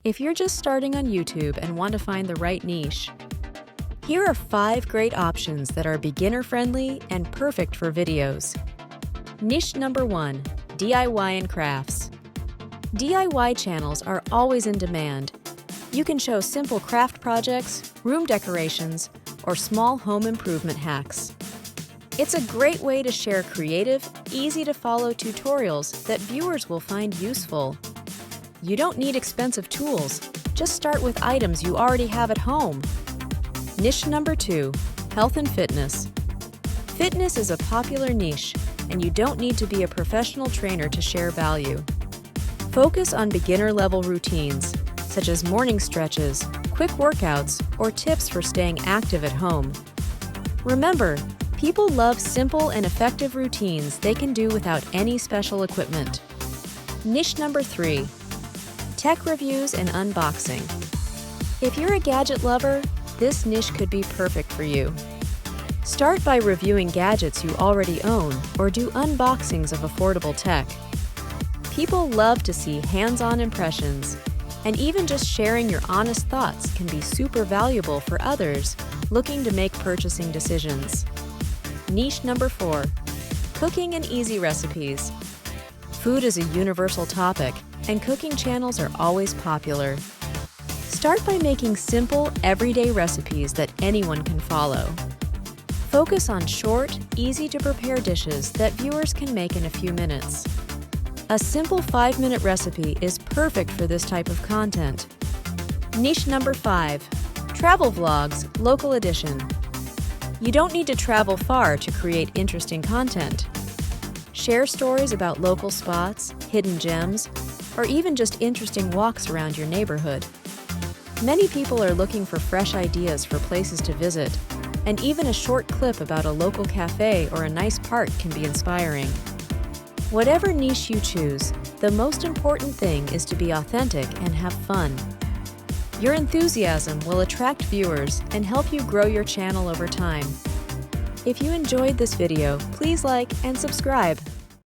If you're just starting on YouTube and want to find the right niche, here are 5 great options that are beginner-friendly and perfect for videos. Niche number 1, DIY and crafts. DIY channels are always in demand. You can show simple craft projects, room decorations, or small home improvement hacks. It's a great way to share creative, easy-to-follow tutorials that viewers will find useful. You don't need expensive tools. Just start with items you already have at home. Niche number 2, health and fitness. Fitness is a popular niche, and you don't need to be a professional trainer to share value. Focus on beginner-level routines, such as morning stretches, quick workouts, or tips for staying active at home. Remember, people love simple and effective routines they can do without any special equipment. Niche number 3, tech reviews and unboxing. If you're a gadget lover, this niche could be perfect for you. Start by reviewing gadgets you already own or do unboxings of affordable tech. People love to see hands-on impressions, and even just sharing your honest thoughts can be super valuable for others looking to make purchasing decisions. Niche number 4, cooking and easy recipes. Food is a universal topic, and cooking channels are always popular. Start by making simple, everyday recipes that anyone can follow. Focus on short, easy-to-prepare dishes that viewers can make in a few minutes. A simple 5-minute recipe is perfect for this type of content. Niche number 5, travel vlogs, local edition. You don't need to travel far to create interesting content. Share stories about local spots, hidden gems, or even just interesting walks around your neighborhood. Many people are looking for fresh ideas for places to visit, and even a short clip about a local cafe or a nice park can be inspiring. Whatever niche you choose, the most important thing is to be authentic and have fun. Your enthusiasm will attract viewers and help you grow your channel over time. If you enjoyed this video, please like and subscribe.